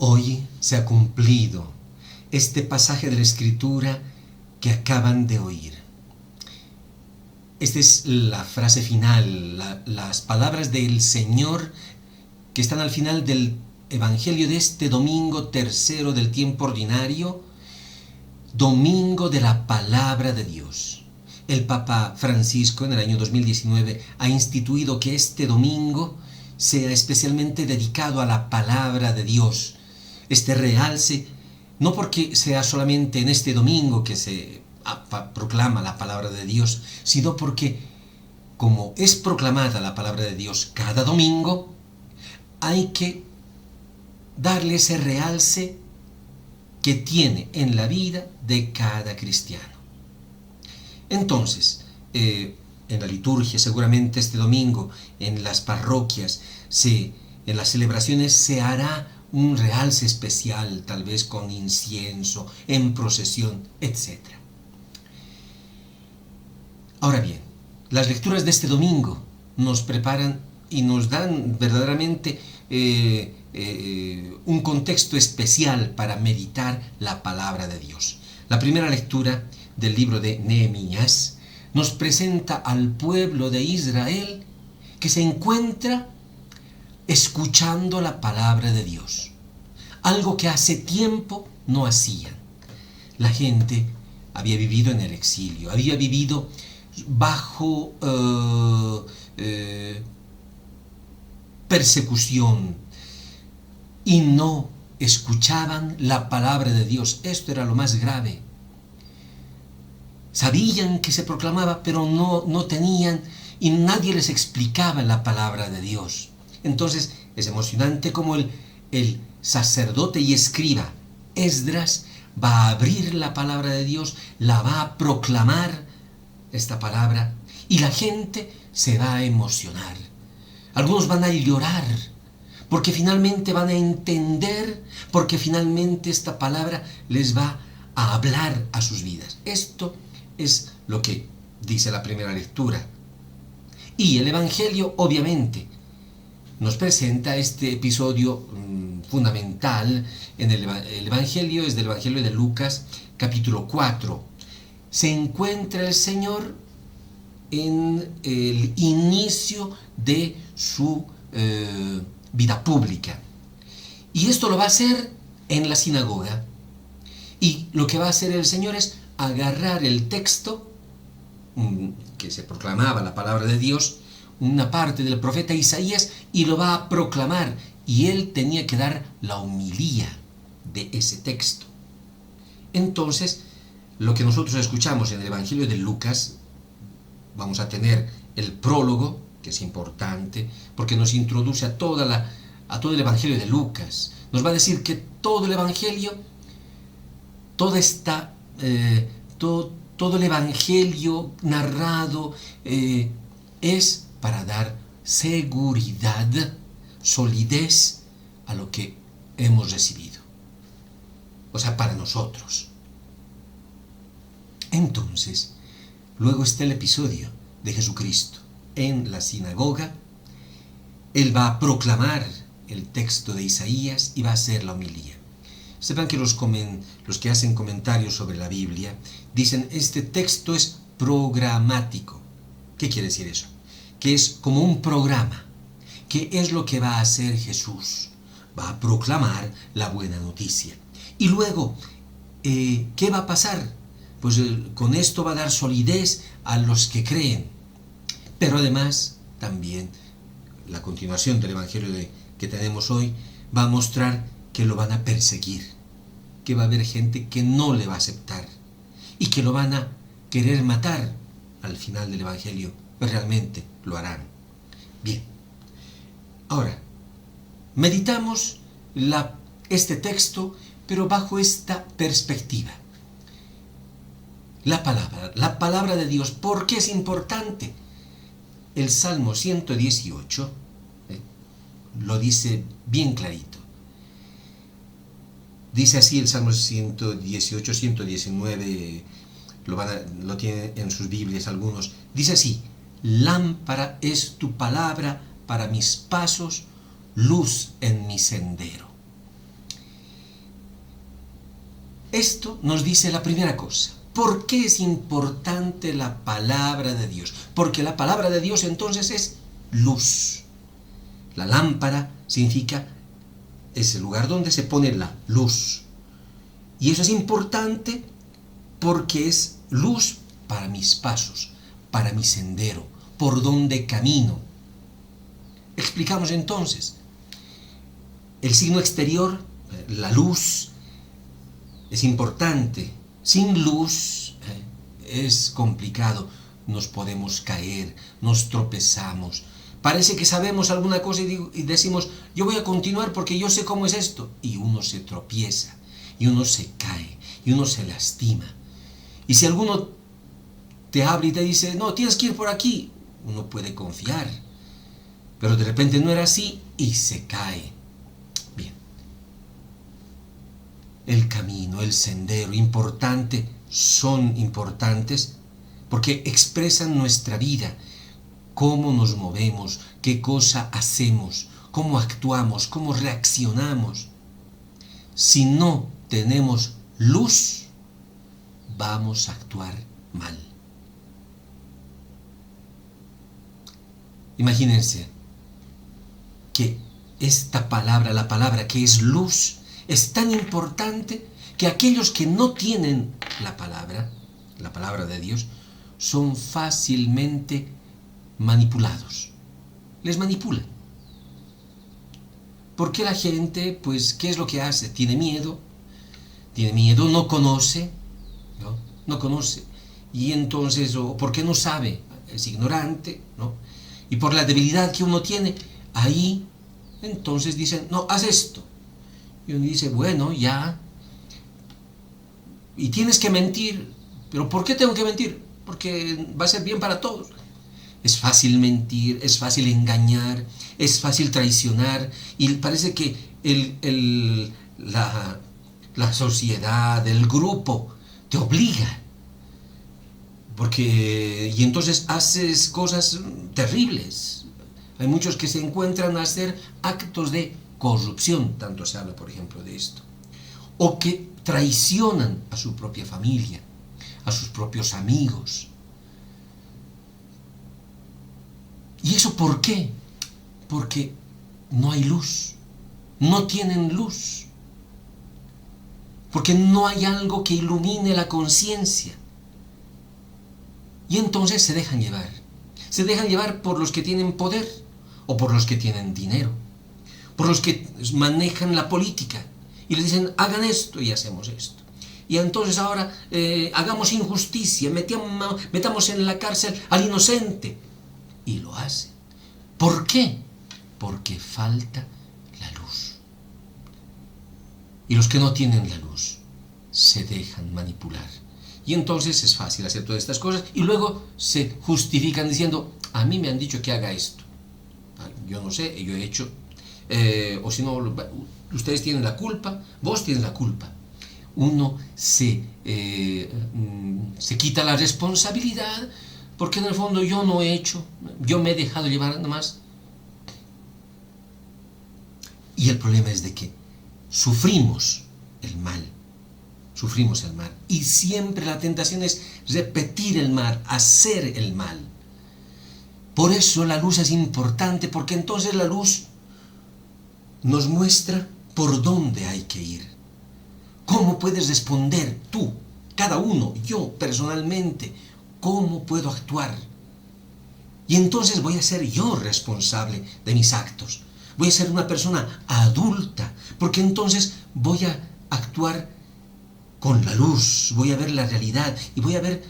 Hoy se ha cumplido este pasaje de la Escritura que acaban de oír. Esta es la frase final, las palabras del Señor que están al final del Evangelio de este domingo tercero del tiempo ordinario, domingo de la palabra de Dios. El Papa Francisco en el año 2019 ha instituido que este domingo sea especialmente dedicado a la palabra de Dios. Este realce, no porque sea solamente en este domingo que se proclama la palabra de Dios, sino porque, como es proclamada la palabra de Dios cada domingo, hay que darle ese realce que tiene en la vida de cada cristiano. Entonces, en la liturgia, seguramente este domingo, en las parroquias, en las celebraciones se hará un realce especial, tal vez con incienso, en procesión, etc. Ahora bien, las lecturas de este domingo nos preparan y nos dan verdaderamente un contexto especial para meditar la palabra de Dios. La primera lectura del libro de Nehemías nos presenta al pueblo de Israel que se encuentra escuchando la palabra de Dios, algo que hace tiempo no hacían. La gente había vivido en el exilio, había vivido bajo persecución y no escuchaban la palabra de Dios. Esto era lo más grave. Sabían que se proclamaba, pero no tenían, y nadie les explicaba la palabra de Dios. Entonces es emocionante como el sacerdote y escriba Esdras va a abrir la palabra de Dios, la va a proclamar esta palabra, y la gente se va a emocionar. Algunos van a llorar, porque finalmente van a entender, porque finalmente esta palabra les va a hablar a sus vidas. Esto es lo que dice la primera lectura. Y el Evangelio, obviamente, nos presenta este episodio fundamental. El Evangelio es del Evangelio de Lucas, capítulo 4. Se encuentra el Señor en el inicio de su vida pública. Y esto lo va a hacer en la sinagoga. Y lo que va a hacer el Señor es agarrar el texto que se proclamaba la palabra de Dios, una parte del profeta Isaías, y lo va a proclamar. Y él tenía que dar la homilía de ese texto. Entonces, lo que nosotros escuchamos en el Evangelio de Lucas, vamos a tener el prólogo, que es importante, porque nos introduce a todo el Evangelio de Lucas. Nos va a decir que todo el Evangelio, todo el Evangelio narrado es para dar seguridad, solidez a lo que hemos recibido. O sea, para nosotros. Entonces, luego está el episodio de Jesucristo en la sinagoga. Él va a proclamar el texto de Isaías y va a hacer la homilía. Sepan que los que hacen comentarios sobre la Biblia dicen este texto es programático. ¿Qué quiere decir eso? Que es como un programa. ¿Qué es lo que va a hacer Jesús? Va a proclamar la buena noticia. Y luego, ¿qué va a pasar? Pues con esto va a dar solidez a los que creen. Pero además, también, la continuación del Evangelio que tenemos hoy va a mostrar que lo van a perseguir, que va a haber gente que no le va a aceptar y que lo van a querer matar al final del Evangelio, pues realmente lo harán. Bien, ahora, meditamos este texto, pero bajo esta perspectiva. La palabra de Dios, ¿por qué es importante? El Salmo 118 lo dice bien clarito. Dice así el Salmo 118, 119, lo tienen en sus Biblias algunos. Dice así: lámpara es tu palabra para mis pasos, luz en mi sendero. Esto nos dice la primera cosa. ¿Por qué es importante la palabra de Dios? Porque la palabra de Dios entonces es luz. La lámpara significa es el lugar donde se pone la luz. Y eso es importante porque es luz para mis pasos, para mi sendero, por donde camino. Explicamos entonces. El signo exterior, la luz, es importante. Sin luz es complicado. Nos podemos caer, nos tropezamos. Parece que sabemos alguna cosa y decimos, yo voy a continuar porque yo sé cómo es esto. Y uno se tropieza, y uno se cae, y uno se lastima. Y si alguno te habla y te dice, no, tienes que ir por aquí, uno puede confiar. Pero de repente no era así y se cae. Bien. El camino, el sendero, son importantes porque expresan nuestra vida. Cómo nos movemos, qué cosa hacemos, cómo actuamos, cómo reaccionamos. Si no tenemos luz, vamos a actuar mal. Imagínense que esta palabra, la palabra que es luz, es tan importante que aquellos que no tienen la palabra de Dios, son fácilmente manipulados. Les manipulan. Porque la gente, pues, ¿qué es lo que hace? Tiene miedo, no conoce, no conoce. Y entonces, o porque no sabe, es ignorante, ¿no? Y por la debilidad que uno tiene, ahí, entonces dicen, no, haz esto. Y uno dice, bueno, ya. Y tienes que mentir. ¿Pero por qué tengo que mentir? Porque va a ser bien para todos. Es fácil mentir, es fácil engañar, es fácil traicionar. Y parece que la sociedad, el grupo, te obliga. Y entonces haces cosas terribles. Hay muchos que se encuentran a hacer actos de corrupción, tanto se habla, por ejemplo, de esto. O que traicionan a su propia familia, a sus propios amigos. ¿Y eso por qué? Porque no hay luz, no tienen luz. Porque no hay algo que ilumine la conciencia. Y entonces se dejan llevar. Se dejan llevar por los que tienen poder o por los que tienen dinero, por los que manejan la política y les dicen, hagan esto y hacemos esto. Y entonces ahora hagamos injusticia, metamos en la cárcel al inocente. Y lo hacen. ¿Por qué? Porque falta la luz. Y los que no tienen la luz se dejan manipular. Y entonces es fácil hacer todas estas cosas y luego se justifican diciendo, a mí me han dicho que haga esto. Yo no sé, yo he hecho. O si no, ustedes tienen la culpa, vos tienes la culpa. Uno se quita la responsabilidad porque en el fondo yo no he hecho, yo me he dejado llevar nada más. Y el problema es de que sufrimos el mal. Y siempre la tentación es repetir el mal, hacer el mal. Por eso la luz es importante, porque entonces la luz nos muestra por dónde hay que ir. ¿Cómo puedes responder tú, cada uno, yo personalmente? ¿Cómo puedo actuar? Y entonces voy a ser yo responsable de mis actos. Voy a ser una persona adulta, porque entonces voy a actuar con la luz, voy a ver la realidad y voy a ver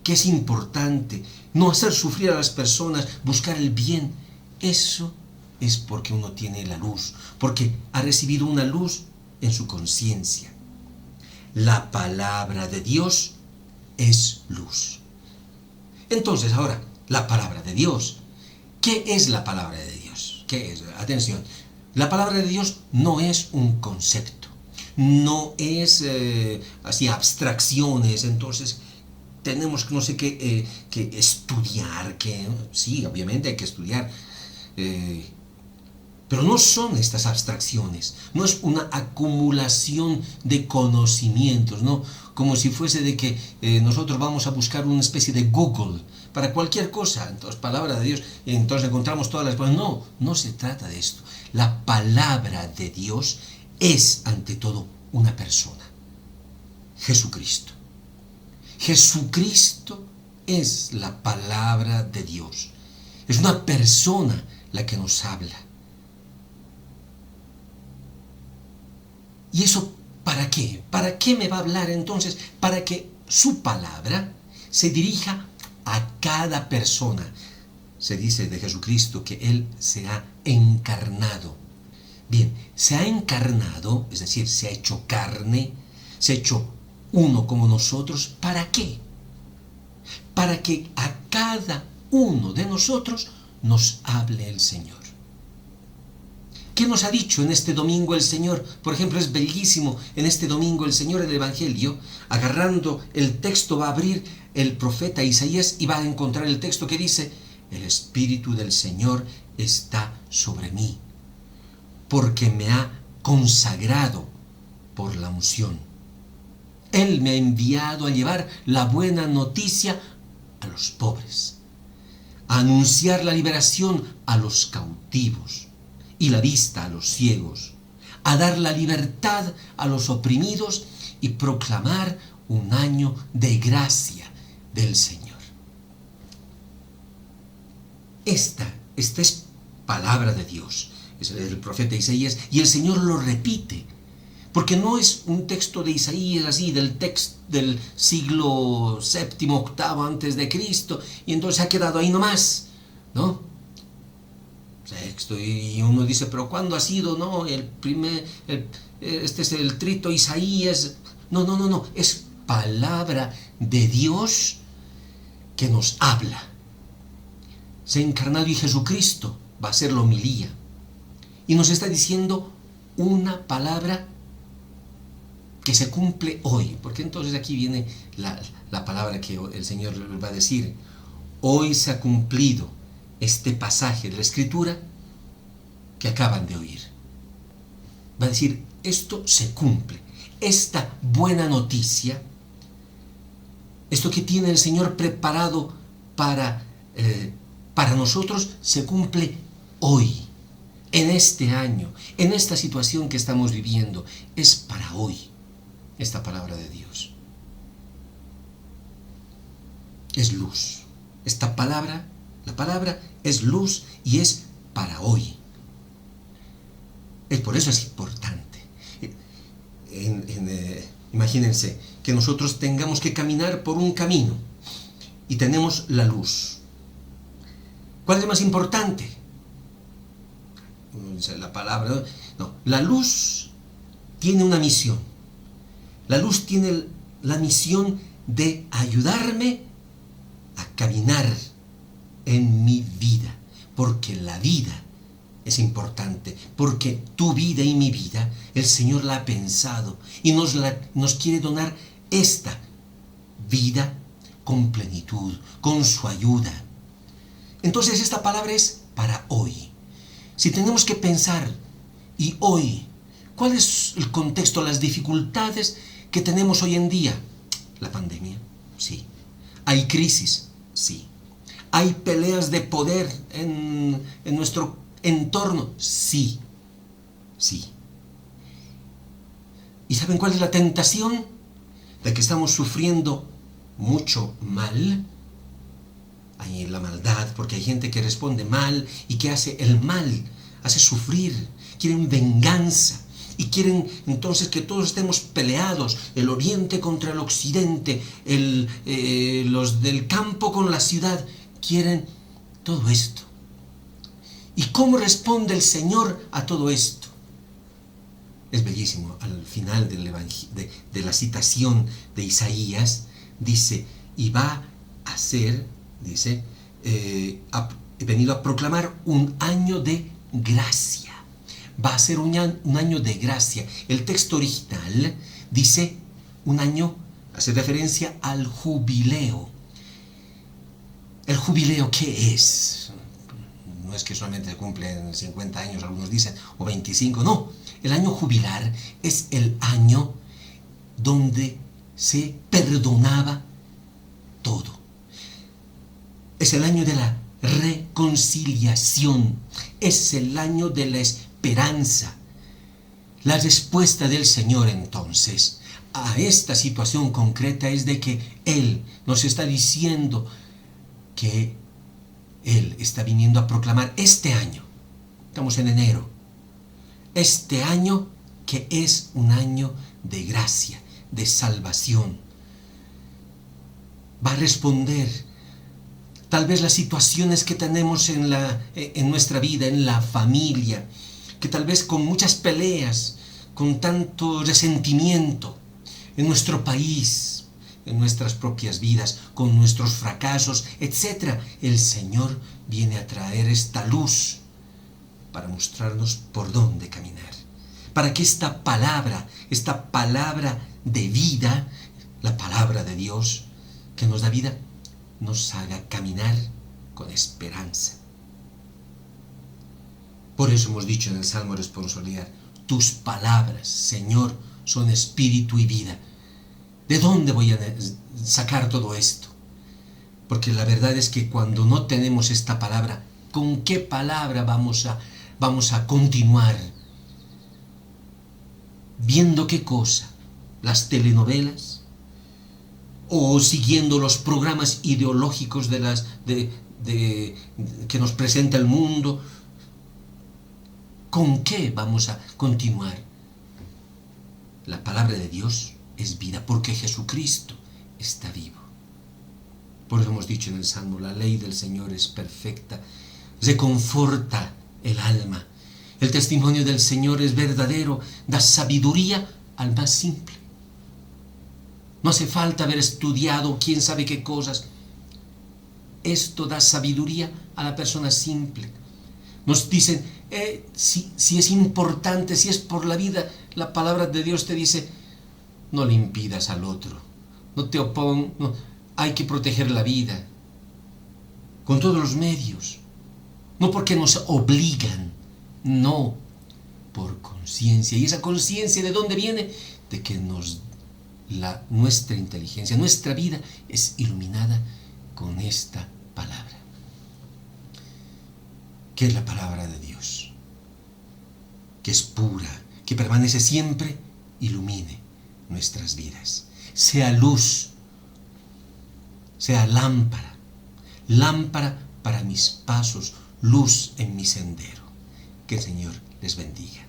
qué es importante. No hacer sufrir a las personas, buscar el bien. Eso es porque uno tiene la luz, porque ha recibido una luz en su conciencia. La palabra de Dios es luz. Entonces, ahora, la palabra de Dios. ¿Qué es la palabra de Dios? ¿Qué es? Atención, la palabra de Dios no es un concepto, no es así abstracciones, entonces tenemos que no sé qué que estudiar, sí, obviamente hay que estudiar, Pero no son estas abstracciones, no es una acumulación de conocimientos, ¿no? Como si fuese de que nosotros vamos a buscar una especie de Google para cualquier cosa, entonces palabra de Dios, y entonces encontramos todas las cosas. No, no se trata de esto. La palabra de Dios es ante todo una persona, Jesucristo. Jesucristo es la palabra de Dios. Es una persona la que nos habla. ¿Y eso para qué? ¿Para qué me va a hablar entonces? Para que su palabra se dirija a cada persona. Se dice de Jesucristo que Él se ha encarnado. Bien, se ha encarnado, es decir, se ha hecho carne, se ha hecho uno como nosotros. ¿Para qué? Para que a cada uno de nosotros nos hable el Señor. ¿Qué nos ha dicho en este domingo el Señor? Por ejemplo, es bellísimo en este domingo el Señor en el Evangelio, agarrando el texto, va a abrir el profeta Isaías y va a encontrar el texto que dice: el Espíritu del Señor está sobre mí, porque me ha consagrado por la unción. Él me ha enviado a llevar la buena noticia a los pobres, a anunciar la liberación a los cautivos y la vista a los ciegos, a dar la libertad a los oprimidos y proclamar un año de gracia del Señor. Esta es palabra de Dios, es el profeta Isaías, y el Señor lo repite, porque no es un texto de Isaías así, del siglo VII, VIII antes de Cristo, y entonces ha quedado ahí nomás, ¿no? Texto, y uno dice, pero ¿cuándo ha sido? No, este es el trito Isaías. No, es palabra de Dios que nos habla. Se ha encarnado y Jesucristo va a ser la homilía. Y nos está diciendo una palabra que se cumple hoy. Porque entonces aquí viene la palabra que el Señor va a decir. Hoy se ha cumplido este pasaje de la Escritura que acaban de oír. Va a decir, esto se cumple. Esta buena noticia, esto que tiene el Señor preparado para nosotros, se cumple hoy, en este año, en esta situación que estamos viviendo. Es para hoy esta palabra de Dios. Es luz. Esta palabra, la palabra es luz y es para hoy. Por eso es importante. Imagínense que nosotros tengamos que caminar por un camino y tenemos la luz. ¿Cuál es más importante? Uno dice la palabra. No, la luz tiene una misión. La luz tiene la misión de ayudarme a caminar en mi vida, porque la vida es importante, porque tu vida y mi vida, el Señor la ha pensado y nos quiere donar esta vida con plenitud, con su ayuda. Entonces esta palabra es para hoy. Si tenemos que pensar, y hoy, ¿cuál es el contexto, las dificultades que tenemos hoy en día? La pandemia, sí. Hay crisis, sí. Hay peleas de poder en nuestro entorno, sí. ¿Y saben cuál es la tentación? De que estamos sufriendo mucho mal. Hay la maldad, porque hay gente que responde mal y que hace el mal, hace sufrir, quieren venganza y quieren entonces que todos estemos peleados, el oriente contra el occidente, los del campo con la ciudad, quieren todo esto. ¿Y cómo responde el Señor a todo esto? Es bellísimo. Al final de la citación de Isaías, dice, y va a ser, dice, he venido a proclamar un año de gracia. Va a ser un año de gracia. El texto original dice un año, hace referencia al jubileo. ¿El jubileo qué es? es que solamente se cumplen 50 años, algunos dicen, o 25, no. El año jubilar es el año donde se perdonaba todo. Es el año de la reconciliación, es el año de la esperanza. La respuesta del Señor entonces a esta situación concreta es de que Él nos está diciendo que Él está viniendo a proclamar este año, estamos en enero, este año que es un año de gracia, de salvación. Va a responder tal vez las situaciones que tenemos en nuestra vida, en la familia, que tal vez con muchas peleas, con tanto resentimiento, en nuestro país, en nuestras propias vidas, con nuestros fracasos, etc. El Señor viene a traer esta luz para mostrarnos por dónde caminar. Para que esta palabra de vida, la palabra de Dios que nos da vida, nos haga caminar con esperanza. Por eso hemos dicho en el Salmo responsorial, tus palabras, Señor, son espíritu y vida. ¿De dónde voy a sacar todo esto? Porque la verdad es que cuando no tenemos esta palabra, ¿con qué palabra vamos a continuar? ¿Viendo qué cosa? ¿Las telenovelas? ¿O siguiendo los programas ideológicos que nos presenta el mundo? ¿Con qué vamos a continuar? La palabra de Dios es vida, porque Jesucristo está vivo. Por eso hemos dicho en el Salmo, la ley del Señor es perfecta, reconforta el alma. El testimonio del Señor es verdadero, da sabiduría al más simple. No hace falta haber estudiado quién sabe qué cosas. Esto da sabiduría a la persona simple. Nos dicen, si es importante, si es por la vida, la palabra de Dios te dice, no le impidas al otro, no te opongas, no, hay que proteger la vida con todos los medios, no porque nos obligan, no, por conciencia. ¿Y esa conciencia de dónde viene? De que nuestra inteligencia, nuestra vida es iluminada con esta palabra. ¿Qué es la palabra de Dios? Que es pura, que permanece siempre, ilumine nuestras vidas. Sea luz, sea lámpara para mis pasos, luz en mi sendero. Que el Señor les bendiga.